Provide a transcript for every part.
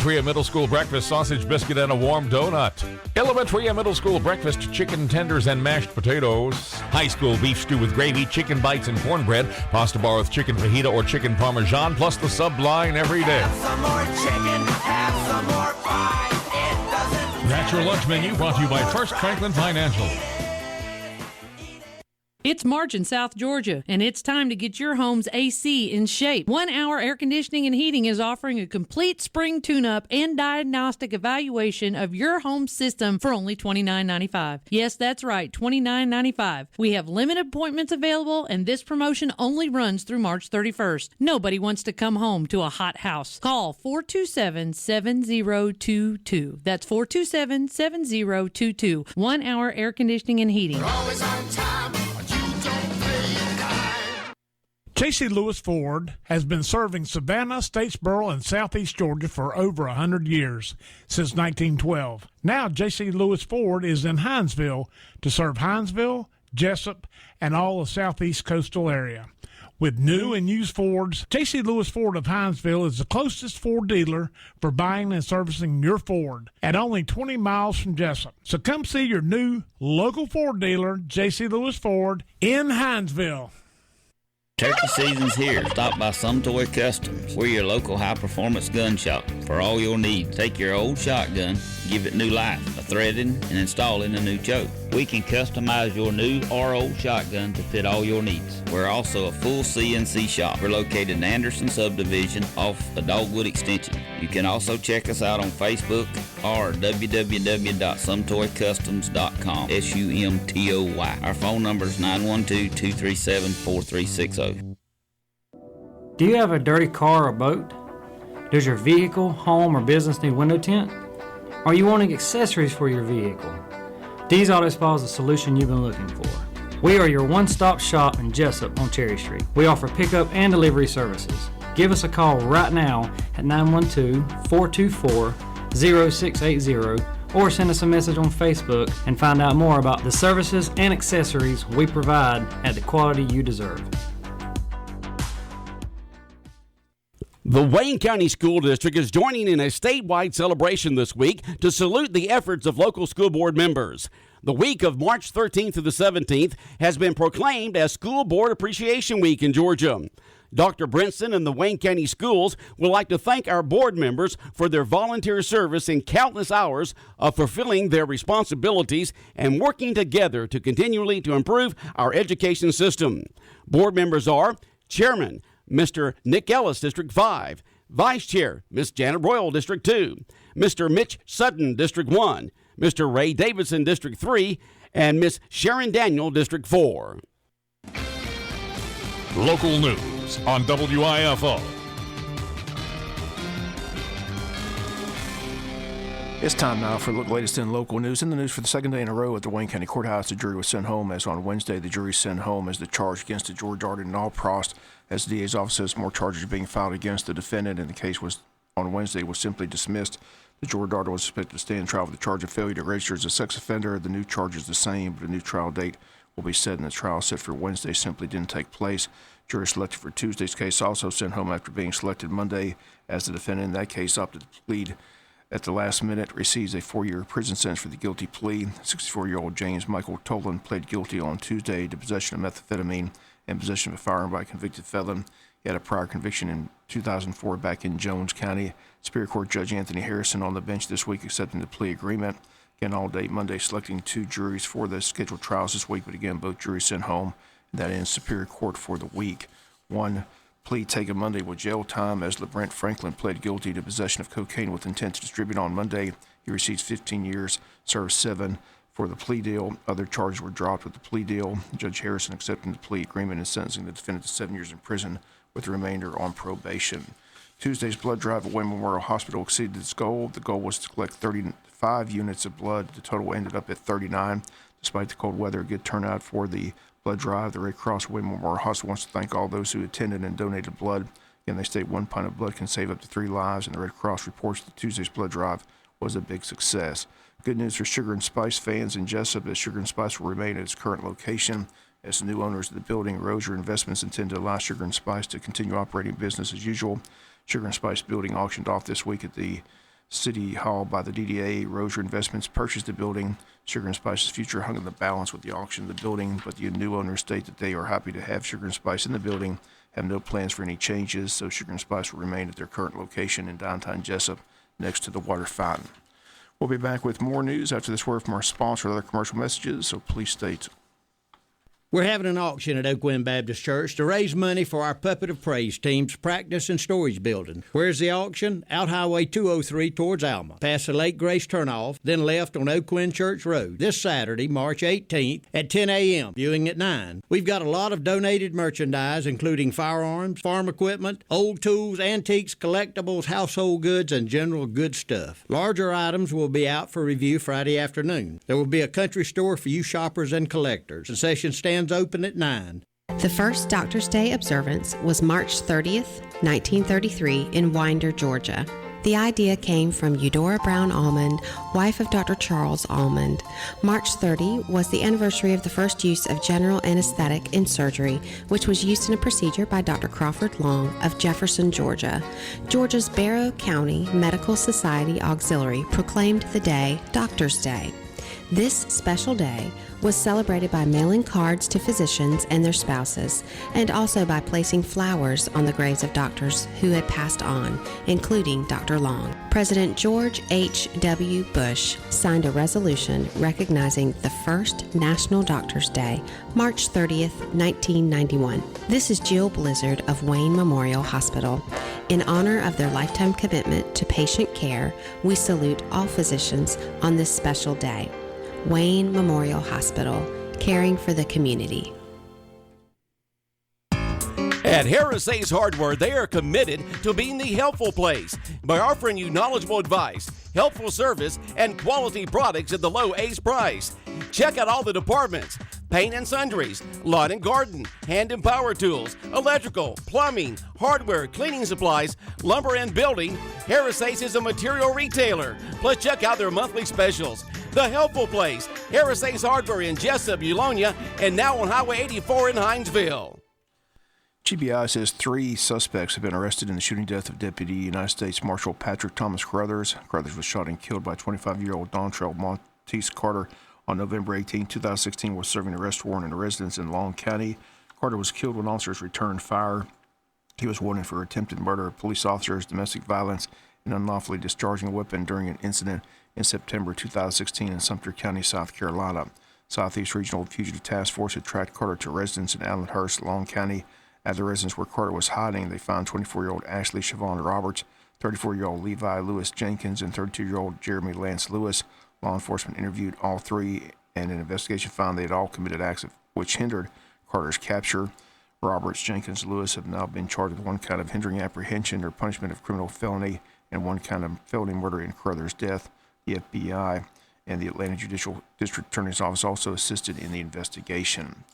Elementary and middle school breakfast, sausage biscuit, and a warm donut. Elementary and middle school breakfast, chicken tenders and mashed potatoes. High school beef stew with gravy, chicken bites, and cornbread. Pasta bar with chicken fajita or chicken parmesan, plus the sub line every day. Have some more chicken, have some more pie. It doesn't. That's your lunch menu, brought to you by First Franklin Financial. It's March in South Georgia, and it's time to get your home's AC in shape. 1 Hour Air Conditioning and Heating is offering a complete spring tune-up and diagnostic evaluation of your home system for only $29.95. Yes, that's right, $29.95. We have limited appointments available, and this promotion only runs through March 31st. Nobody wants to come home to a hot house. Call 427-7022. That's 427-7022. 1 Hour Air Conditioning and Heating. We're always on time. J.C. Lewis Ford has been serving Savannah, Statesboro, and Southeast Georgia for over 100 years, since 1912. Now J.C. Lewis Ford is in Hinesville to serve Hinesville, Jesup, and all the Southeast coastal area. With new and used Fords, J.C. Lewis Ford of Hinesville is the closest Ford dealer for buying and servicing your Ford at only 20 miles from Jesup. So come see your new local Ford dealer, J.C. Lewis Ford, in Hinesville. Turkey season's here. Stop by Some Toy Customs. We're your local high-performance gun shop for all your needs. Take your old shotgun, give it new life, by threading and installing a new choke. We can customize your new or old shotgun to fit all your needs. We're also a full CNC shop. We're located in Anderson Subdivision off the Dogwood Extension. You can also check us out on Facebook or www.sumtoycustoms.com, SUMTOY. Our phone number is 912-237-4360. Do you have a dirty car or boat? Does your vehicle, home, or business need window tint? Are you wanting accessories for your vehicle? D's Auto Spa is the solution you've been looking for. We are your one-stop shop in Jesup on Cherry Street. We offer pickup and delivery services. Give us a call right now at 912-424-0680 or send us a message on Facebook and find out more about the services and accessories we provide at the quality you deserve. The Wayne County School District is joining in a statewide celebration this week to salute the efforts of local school board members. The week of March 13th to the 17th has been proclaimed as School Board Appreciation Week in Georgia. Dr. Brinson and the Wayne County Schools would like to thank our board members for their volunteer service in countless hours of fulfilling their responsibilities and working together to continually to improve our education system. Board members are Chairman Mr. Nick Ellis, District 5, Vice Chair Ms. Janet Royal, District 2, Mr. Mitch Sutton, District 1, Mr. Ray Davidson, District 3, and Ms. Sharon Daniel, District 4. Local news on WIFO. It's time now for the latest in local news. In the news for the second day in a row at the Wayne County Courthouse, the jury was sent home. As on Wednesday, the jury sent home as the charge against the George Arden and Allprost. As the DA's office says, more charges are being filed against the defendant, and the case was on Wednesday was simply dismissed. The George Arden was expected to stand trial with the charge of failure to register as a sex offender. The new charge is the same, but a new trial date will be set, and the trial set for Wednesday simply didn't take place. Jury selected for Tuesday's case also sent home after being selected Monday, as the defendant in that case opted to plead at the last minute, receives a 4-year prison sentence for the guilty plea. 64-year-old James Michael Tolan pled guilty on Tuesday to possession of methamphetamine and possession of a firearm by a convicted felon. He had a prior conviction in 2004 back in Jones County. Superior Court Judge Anthony Harrison on the bench this week accepting the plea agreement. Again, all day Monday, selecting 2 juries for the scheduled trials this week, but again, both juries sent home. And that ends Superior Court for the week. One plea taken Monday with jail time as LeBrent Franklin pled guilty to possession of cocaine with intent to distribute on Monday. He receives 15 years, served 7 for the plea deal. Other charges were dropped with the plea deal. Judge Harrison accepting the plea agreement and sentencing the defendant to 7 years in prison with the remainder on probation. Tuesday's blood drive at Wayne Memorial Hospital exceeded its goal. The goal was to collect 35 units of blood. The total ended up at 39. Despite the cold weather, a good turnout for the blood drive. The Red Cross Wayne Memorial Hospital wants to thank all those who attended and donated blood. Again, they state 1 pint of blood can save up to 3 lives, and the Red Cross reports that Tuesday's blood drive was a big success. Good news for Sugar and Spice fans in Jesup, as Sugar and Spice will remain at its current location. As the new owners of the building, Rozier Investments intend to allow Sugar and Spice to continue operating business as usual. Sugar and Spice building auctioned off this week at the City Hall by the DDA. Roser Investments purchased the building. Sugar and Spice's future hung in the balance with the auction of the building, but the new owners state that they are happy to have Sugar and Spice in the building, have no plans for any changes, so Sugar and Spice will remain at their current location in downtown Jesup next to the water fountain. We'll be back with more news after this word from our sponsor and other commercial messages, so please stay tuned. We're having an auction at Oak Wind Baptist Church to raise money for our Puppet of Praise team's practice and storage building. Where's the auction? Out Highway 203 towards Alma, past the Lake Grace turnoff, then left on Oak Wind Church Road. This Saturday, March 18th at 10 a.m., viewing at 9. We've got a lot of donated merchandise, including firearms, farm equipment, old tools, antiques, collectibles, household goods, and general good stuff. Larger items will be out for review Friday afternoon. There will be a country store for you shoppers and collectors. The session stands open at 9. The first Doctor's Day observance was March 30th, 1933 in Winder, Georgia. The idea came from Eudora Brown Almond, wife of Dr. Charles Almond. March 30 was the anniversary of the first use of general anesthetic in surgery, which was used in a procedure by Dr. Crawford Long of Jefferson, Georgia. Georgia's Barrow County Medical Society Auxiliary proclaimed the day Doctor's Day. This special day was celebrated by mailing cards to physicians and their spouses, and also by placing flowers on the graves of doctors who had passed on, including Dr. Long. President George H.W. Bush signed a resolution recognizing the first National Doctors' Day, March 30th, 1991. This is Jill Blizzard of Wayne Memorial Hospital. In honor of their lifetime commitment to patient care, we salute all physicians on this special day. Wayne Memorial Hospital, caring for the community. At Harris Ace Hardware, they are committed to being the helpful place by offering you knowledgeable advice, helpful service, and quality products at the low Ace price. Check out all the departments: paint and sundries, lawn and garden, hand and power tools, electrical, plumbing, hardware, cleaning supplies, lumber and building. Harris Ace is a material retailer. Plus, check out their monthly specials. The helpful place, Harris Ace Hardware in Jesup, Eulonia, and now on Highway 84 in Hinesville. GBI says 3 suspects have been arrested in the shooting death of Deputy United States Marshal Patrick Thomas Carruthers. Carruthers was shot and killed by 25-year-old Dontrell Monteith Carter on November 18, 2016, while serving an arrest warrant in a residence in Long County. Carter was killed when officers returned fire. He was wanted for attempted murder of police officers, domestic violence, and unlawfully discharging a weapon during an incident in September 2016 in Sumter County, South Carolina. Southeast Regional Fugitive Task Force had tracked Carter to a residence in Allenhurst, Long County. At the residence where Carter was hiding, they found 24-year-old Ashley Siobhan Roberts, 34-year-old Levi Lewis Jenkins, and 32-year-old Jeremy Lance Lewis. Law enforcement interviewed all 3, and an investigation found they had all committed acts which hindered Carter's capture. Roberts, Jenkins, and Lewis have now been charged with 1 count of hindering apprehension or punishment of criminal felony and 1 count of felony murder in Carruthers' death. The FBI and the Atlanta Judicial District Attorney's Office also assisted in the investigation.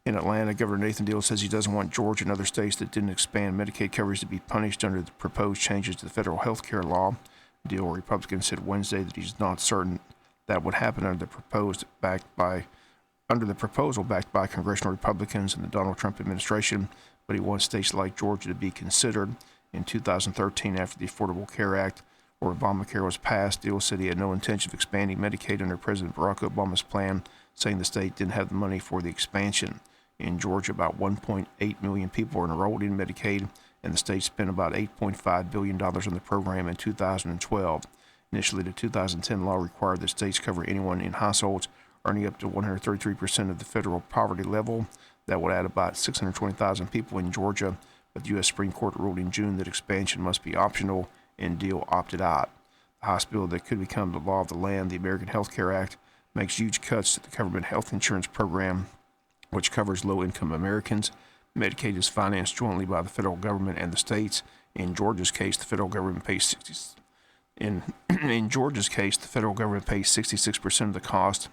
In Atlanta, Governor Nathan Deal says he doesn't want Georgia and other states that didn't expand Medicaid coverage to be punished under the proposed changes to the federal health care law. Deal, a Republican, said Wednesday that he's not certain that would happen under the proposal backed by congressional Republicans and the Donald Trump administration, but he wants states like Georgia to be considered. In 2013, after the Affordable Care Act or Obamacare was passed, Deal said he had no intention of expanding Medicaid under President Barack Obama's plan, saying the state didn't have the money for the expansion. In Georgia, about 1.8 million people are enrolled in Medicaid, and the state spent about $8.5 billion on the program in 2012. Initially, the 2010 law required that states cover anyone in households earning up to 133% of the federal poverty level. That would add about 620,000 people in Georgia, but the U.S. Supreme Court ruled in June that expansion must be optional, and Deal opted out. The House bill that could become the law of the land, the American Health Care Act, makes huge cuts to the government health insurance program, which covers low-income Americans. Medicaid is financed jointly by the federal government and the states. In Georgia's case, the federal government pays 66% of the cost,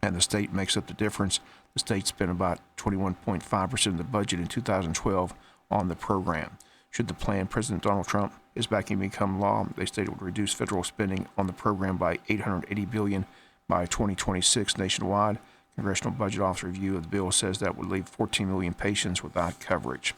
and the state makes up the difference. The state spent about 21.5% of the budget in 2012 on the program. Should the plan President Donald Trump is backing become law, they state it would reduce federal spending on the program by $880 billion by 2026 nationwide. Congressional Budget Office review of the bill says that would leave 14 million patients without coverage.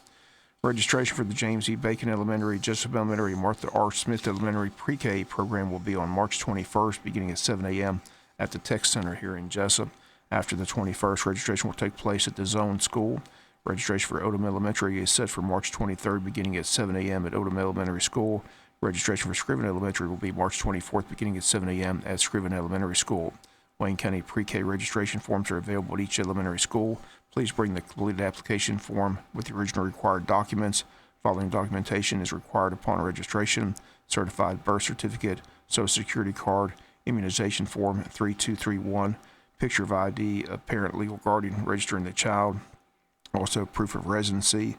Registration for the James E. Bacon Elementary, Jesup Elementary, Martha R. Smith Elementary Pre-K program will be on March 21st, beginning at 7 a.m. at the Tech Center here in Jesup. After the 21st, registration will take place at the Zone School. Registration for Odom Elementary is set for March 23rd, beginning at 7 a.m. at Odom Elementary School. Registration for Scriven Elementary will be March 24th, beginning at 7 a.m. at Scriven Elementary School. Wayne County Pre-K registration forms are available at each elementary school. Please bring the completed application form with the original required documents. Following documentation is required upon registration: certified birth certificate, Social Security card, immunization form 3231, picture of ID, a parent, legal guardian registering the child, also proof of residency.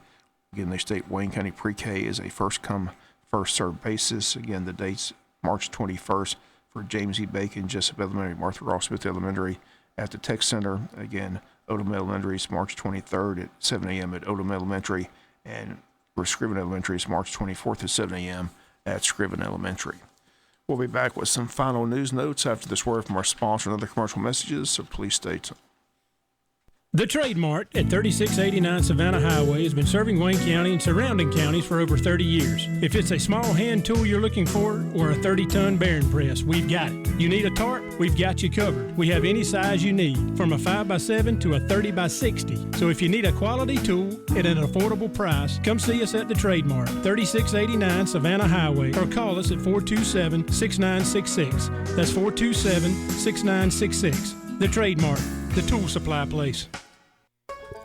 Again, they state Wayne County Pre-K is a first-come, first-served basis. Again, the dates March 21st for James E. Bacon, Jesup Elementary, Martha Ross Smith Elementary at the Tech Center. Again, Odom Elementary is March 23rd at 7 a.m. at Odom Elementary, and for Scriven Elementary is March 24th at 7 a.m. at Scriven Elementary. We'll be back with some final news notes after this word from our sponsor and other commercial messages, so please stay tuned. The Trade Mart at 3689 Savannah Highway has been serving Wayne County and surrounding counties for over 30 years. If it's a small hand tool you're looking for or a 30-ton bearing press, we've got it. You need a tarp? We've got you covered. We have any size you need, from a 5x7 to a 30x60. So if you need a quality tool at an affordable price, come see us at the Trade Mart, 3689 Savannah Highway, or call us at 427-6966. That's 427-6966. The Trade Mart, the tool supply place.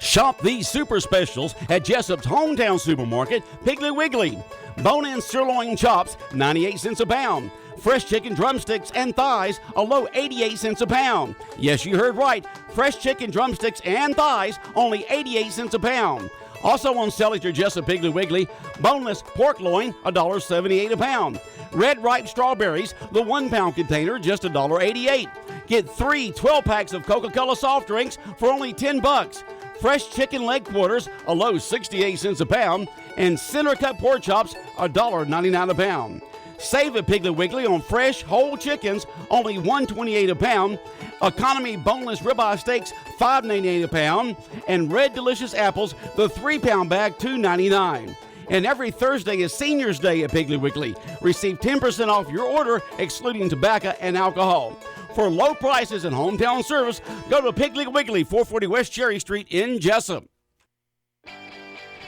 Shop these super specials at Jesup's hometown supermarket, Piggly Wiggly. Bone-in sirloin chops, 98 cents a pound. Fresh chicken drumsticks and thighs, a low 88 cents a pound. Yes, you heard right. Fresh chicken drumsticks and thighs, only 88 cents a pound. Also on sale at your Jesup Piggly Wiggly, boneless pork loin, $1.78 a pound. Red ripe strawberries, the 1 pound container, just $1.88. Get 3 12-packs of Coca-Cola soft drinks for only $10. Fresh chicken leg quarters, a low 68 cents a pound. And center cut pork chops, $1.99 a pound. Save at Piggly Wiggly on fresh, whole chickens, only $1.28 a pound. Economy boneless ribeye steaks, $5.98 a pound. And Red Delicious apples, the 3-pound bag, $2.99. And every Thursday is Seniors Day at Piggly Wiggly. Receive 10% off your order, excluding tobacco and alcohol. For low prices and hometown service, go to Piggly Wiggly, 440 West Cherry Street in Jesup.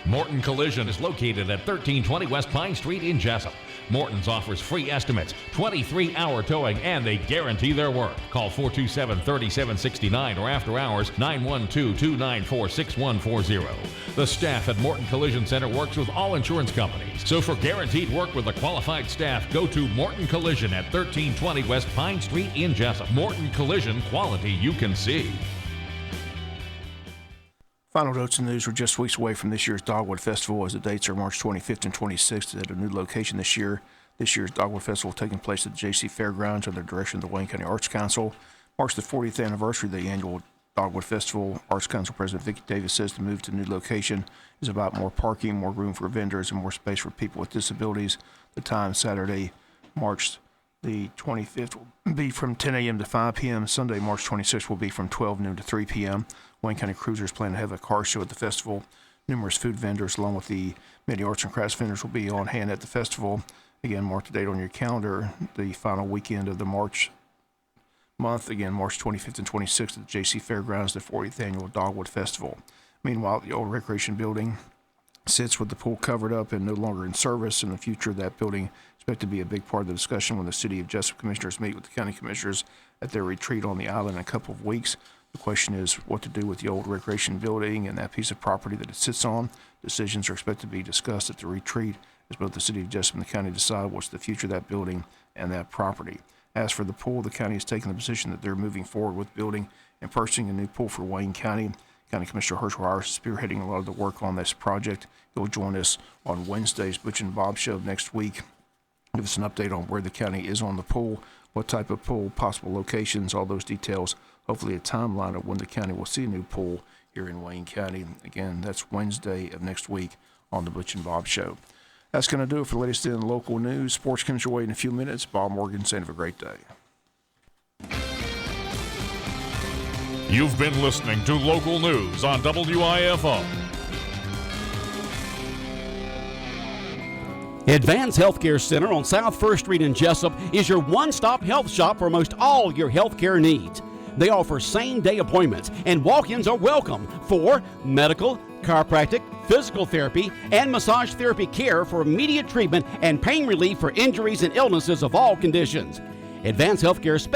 Morton Collision is located at 1320 West Pine Street in Jesup. Morton's offers free estimates, 23-hour towing, and they guarantee their work. Call 427-3769 or after hours 912-294-6140. The staff at Morton Collision Center works with all insurance companies. So for guaranteed work with a qualified staff, go to Morton Collision at 1320 West Pine Street in Jesup. Morton Collision, quality you can see. Final notes and news. We're just weeks away from this year's Dogwood Festival, as the dates are March 25th and 26th at a new location this year. This year's Dogwood Festival taking place at the J.C. Fairgrounds under the direction of the Wayne County Arts Council. Marks the 40th anniversary of the annual Dogwood Festival. Arts Council President Vicki Davis says the move to the new location is about more parking, more room for vendors, and more space for people with disabilities. The time, Saturday, March the 25th, will be from 10 a.m. to 5 p.m. Sunday, March 26th, will be from 12 noon to 3 p.m. Wayne County Cruisers plan to have a car show at the festival. Numerous food vendors, along with the many arts and crafts vendors, will be on hand at the festival. Again, mark the date on your calendar, the final weekend of the March month. Again, March 25th and 26th at the J.C. Fairgrounds, the 40th annual Dogwood Festival. Meanwhile, the old recreation building sits with the pool covered up and no longer in service. In the future, that building is expected to be a big part of the discussion when the City of Jesup commissioners meet with the county commissioners at their retreat on the island in a couple of weeks. The question is what to do with the old recreation building and that piece of property that it sits on. Decisions are expected to be discussed at the retreat as both the City of Jesup and the county decide what's the future of that building and that property. As for the pool, the county has taken the position that they're moving forward with building and purchasing a new pool for Wayne County. County Commissioner Herschel Harris is spearheading a lot of the work on this project. He'll join us on Wednesday's Butch and Bob Show next week. Give us an update on where the county is on the pool, what type of pool, possible locations, all those details. Hopefully a timeline of when the county will see a new pool here in Wayne County. Again, that's Wednesday of next week on the Butch and Bob Show. That's going to do it for the latest in local news. Sports comes your way in a few minutes. Bob Morgan saying have a great day. You've been listening to local news on WIFO. Advance Healthcare Center on South 1st Street in Jesup is your one-stop health shop for most all your healthcare needs. They offer same-day appointments, and walk-ins are welcome for medical, chiropractic, physical therapy, and massage therapy care for immediate treatment and pain relief for injuries and illnesses of all conditions. Advance Healthcare